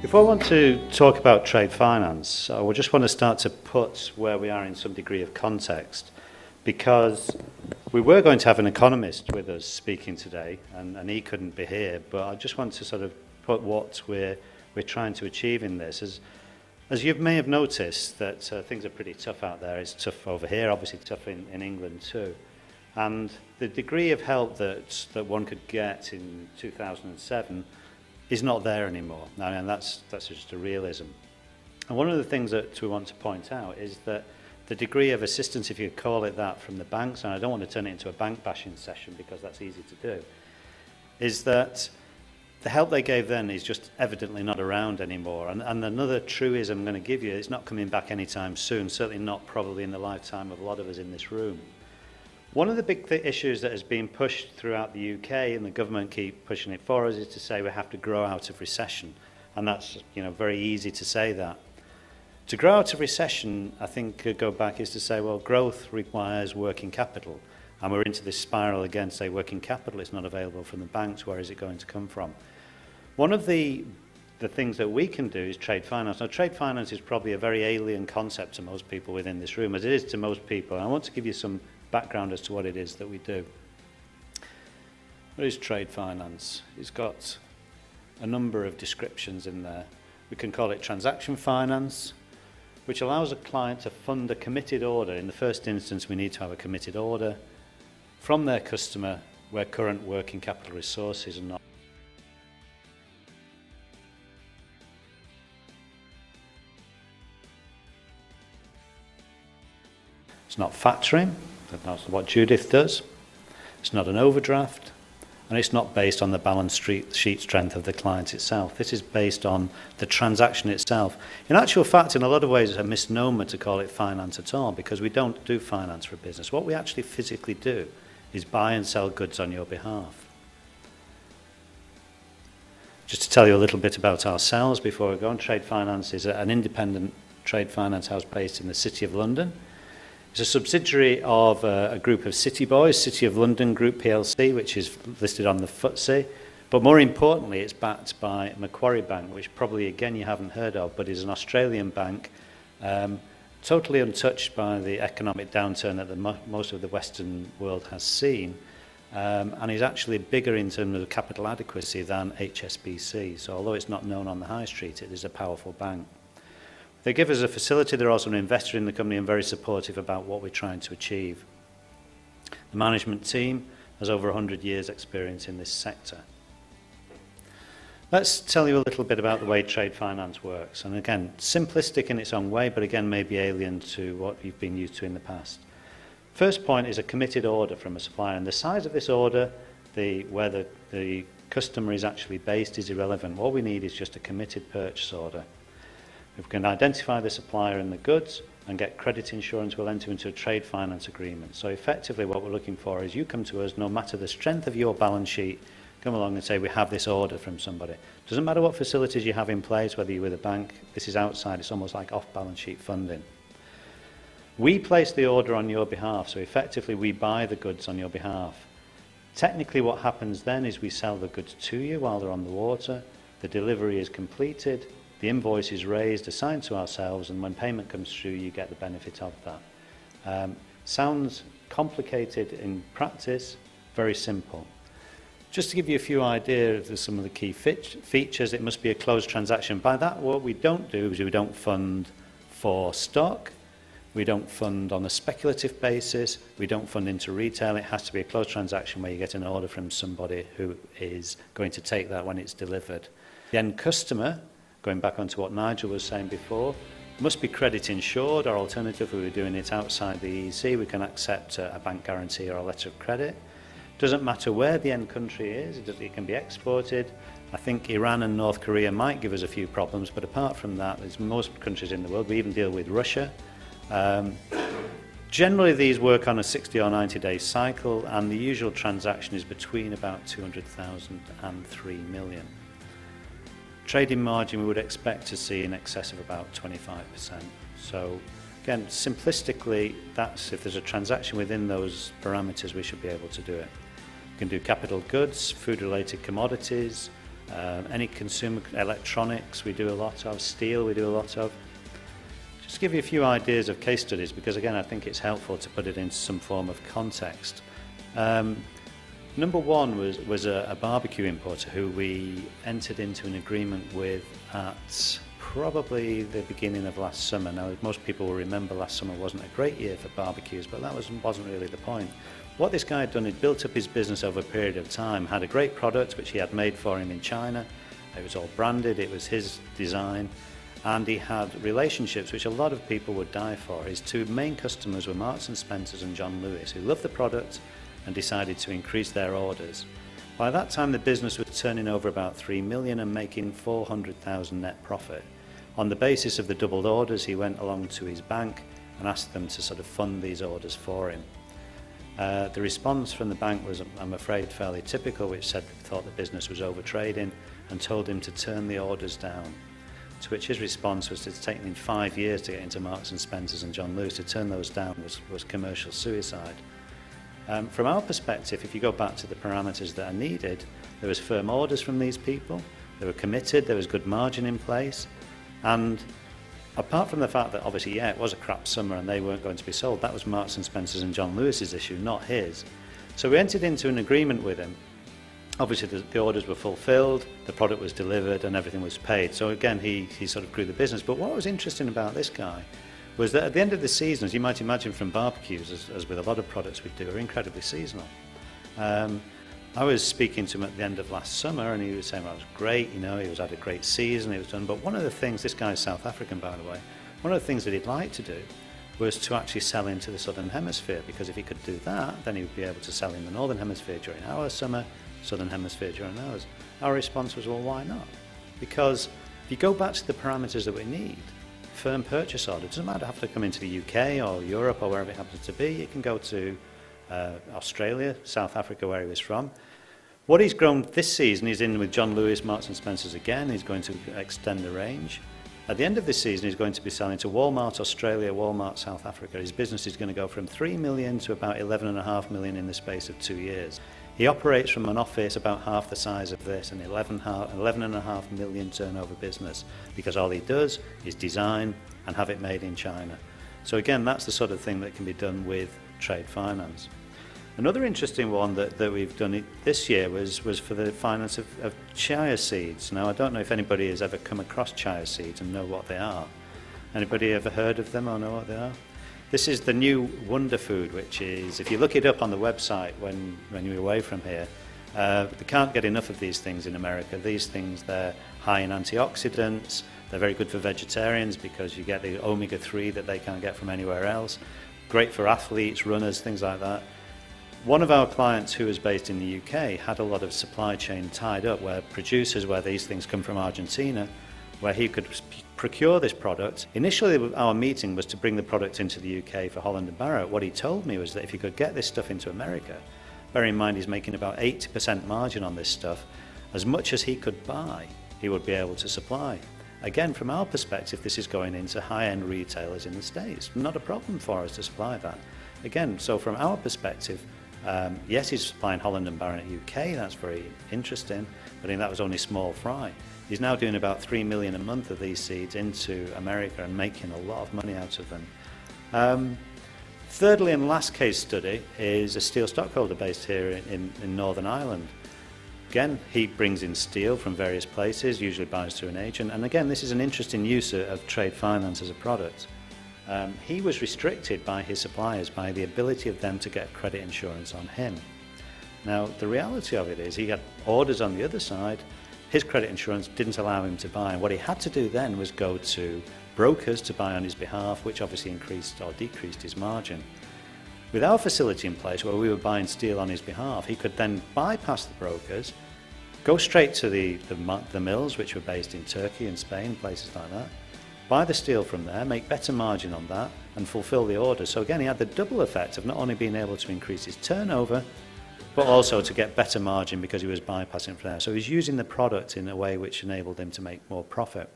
If I want to talk about trade finance, I just want to start to put where we are in some degree of context, because we were going to have an economist with us speaking today, and he couldn't be here, but I just want to sort of put what we're trying to achieve in this. As you may have noticed, that things are pretty tough out there. It's tough over here, obviously tough in England too. And the degree of help that one could get in 2007 is not there anymore. Now, and that's just a realism. And one of the things that we want to point out is that the degree of assistance, if you could call it that, from the banks, and I don't want to turn it into a bank bashing session because that's easy to do, is that the help they gave then is just evidently not around anymore. And another truism I'm going to give you, it's not coming back anytime soon, certainly not probably in the lifetime of a lot of us in this room. One of the big issues that has been pushed throughout the UK, and the government keep pushing it for us, is to say we have to grow out of recession. And that's, very easy to say that. To grow out of recession, I think, go back, is to say, well, growth requires working capital. And we're into this spiral again, say working capital is not available from the banks, where is it going to come from? One of the things that we can do is trade finance. Now, trade finance is probably a very alien concept to most people within this room, as it is to most people. And I want to give you some background as to what it is that we do. What is trade finance? It's got a number of descriptions in there. We can call it transaction finance, which allows a client to fund a committed order. In the first instance, we need to have a committed order from their customer where current working capital resources are not. It's not factoring, that's what Judith does. It's not an overdraft, and it's not based on the balance sheet strength of the client itself. This is based on the transaction itself. In actual fact, in a lot of ways, it's a misnomer to call it finance at all, because we don't do finance for business. What we actually physically do is buy and sell goods on your behalf. Just to tell you a little bit about ourselves before we go on, Trade Finance is an independent trade finance house based in the City of London. It's a subsidiary of a group of City Boys, City of London Group PLC, which is listed on the FTSE. But more importantly, it's backed by Macquarie Bank, which probably, again, you haven't heard of, but is an Australian bank, totally untouched by the economic downturn that most of the Western world has seen, and is actually bigger in terms of capital adequacy than HSBC. So although it's not known on the high street, it is a powerful bank. They give us a facility. They're also an investor in the company and very supportive about what we're trying to achieve. The management team has over 100 years' experience in this sector. Let's tell you a little bit about the way trade finance works. And again, simplistic in its own way, but again, maybe alien to what you've been used to in the past. First point is a committed order from a supplier. And the size of this order, where the customer is actually based, is irrelevant. What we need is just a committed purchase order. If we can identify the supplier and the goods and get credit insurance, we'll enter into a trade finance agreement. So effectively what we're looking for is you come to us, no matter the strength of your balance sheet, come along and say we have this order from somebody. Doesn't matter what facilities you have in place, whether you're with a bank, this is outside, it's almost like off-balance sheet funding. We place the order on your behalf, so effectively we buy the goods on your behalf. Technically what happens then is we sell the goods to you while they're on the water, the delivery is completed, the invoice is raised, assigned to ourselves, and when payment comes through, you get the benefit of that. Sounds complicated in practice, very simple. Just to give you a few ideas of some of the key features, it must be a closed transaction. By that, what we don't do is we don't fund for stock, we don't fund on a speculative basis, we don't fund into retail. It has to be a closed transaction where you get an order from somebody who is going to take that when it's delivered. The end customer, going back onto what Nigel was saying before, must be credit insured, or alternatively, we're doing it outside the EEC, we can accept a bank guarantee or a letter of credit. Doesn't matter where the end country is, it can be exported. I think Iran and North Korea might give us a few problems, but apart from that, there's most countries in the world. We even deal with Russia. Generally, these work on a 60 or 90-day cycle, and the usual transaction is between about 200,000 and 3 million. Trading margin we would expect to see in excess of about 25%. So again, simplistically, that's if there's a transaction within those parameters, we should be able to do it. We can do capital goods, food-related commodities, Any consumer electronics we do a lot of, steel we do a lot of. Just give you a few ideas of case studies, because again I think it's helpful to put it into some form of context. Number one was a barbecue importer who we entered into an agreement with at probably the beginning of last summer. Now, most people will remember last summer wasn't a great year for barbecues, but that wasn't really the point. What this guy had done, he'd built up his business over a period of time, had a great product which he had made for him in China. It was all branded, it was his design, and he had relationships which a lot of people would die for. His two main customers were Marks and Spencer's and John Lewis, who loved the product and decided to increase their orders. By that time, the business was turning over about 3 million and making 400,000 net profit. On the basis of the doubled orders, he went along to his bank and asked them to sort of fund these orders for him. The response from the bank was, I'm afraid, fairly typical, which said they thought the business was overtrading and told him to turn the orders down. To which his response was, it's taken him 5 years to get into Marks and Spencer's and John Lewis. To turn those down was commercial suicide. From our perspective, if you go back to the parameters that are needed, there was firm orders from these people, they were committed, there was good margin in place, and apart from the fact that obviously, yeah, it was a crap summer and they weren't going to be sold, that was Marks and Spencer's and John Lewis's issue, not his. So we entered into an agreement with him. Obviously the orders were fulfilled, the product was delivered and everything was paid. So again, he sort of grew the business. But what was interesting about this guy was that at the end of the season, as you might imagine from barbecues, as with a lot of products we do, are incredibly seasonal. I was speaking to him at the end of last summer and he was saying, well, it was great, you know, he had a great season, he was done. But one of the things, this guy's South African by the way, one of the things that he'd like to do was to actually sell into the Southern Hemisphere, because if he could do that, then he would be able to sell in the Northern Hemisphere during our summer, Southern Hemisphere during ours. Our response was, well, why not? Because if you go back to the parameters that we need, firm purchase order, it doesn't matter have to come into the UK or Europe or wherever it happens to be, it can go to Australia, South Africa, where he was from. What he's grown this season, he's in with John Lewis, Marks and Spencer's again, he's going to extend the range. At the end of this season, he's going to be selling to Walmart Australia, Walmart South Africa. His business is going to go from 3 million to about 11.5 million in the space of 2 years. He operates from an office about half the size of this, an 11.5 million turnover business, because all he does is design and have it made in China. So again, that's the sort of thing that can be done with trade finance. Another interesting one that we've done this year was for the finance of chia seeds. Now, I don't know if anybody has ever come across chia seeds and know what they are. Anybody ever heard of them or know what they are? This is the new wonder food, which is, if you look it up on the website when you're away from here, they can't get enough of these things in America. These things, they're high in antioxidants, they're very good for vegetarians because you get the omega-3 that they can't get from anywhere else. Great for athletes, runners, things like that. One of our clients who is based in the UK had a lot of supply chain tied up where producers, where these things come from Argentina, where he could procure this product. Initially, our meeting was to bring the product into the UK for Holland and Barrett. What he told me was that if he could get this stuff into America, bear in mind he's making about 80% margin on this stuff, as much as he could buy, he would be able to supply. Again, from our perspective, this is going into high-end retailers in the States. Not a problem for us to supply that. Again, so from our perspective, yes, he's supplying Holland and Barrett UK, that's very interesting, but I think that was only small fry. He's now doing about 3 million a month of these seeds into America and making a lot of money out of them. Thirdly and last case study is a steel stockholder based here in Northern Ireland. Again, he brings in steel from various places, usually buys through an agent, and again, this is an interesting use of trade finance as a product. He was restricted by his suppliers by the ability of them to get credit insurance on him. Now, the reality of it is he had orders on the other side. His credit insurance didn't allow him to buy, and what he had to do then was go to brokers to buy on his behalf, which obviously increased or decreased his margin. With our facility in place where we were buying steel on his behalf, he could then bypass the brokers, go straight to the mills, which were based in Turkey and Spain, places like that, buy the steel from there, make better margin on that, and fulfill the order. So again, he had the double effect of not only being able to increase his turnover, but also to get better margin because he was bypassing from there. So he's using the product in a way which enabled him to make more profit.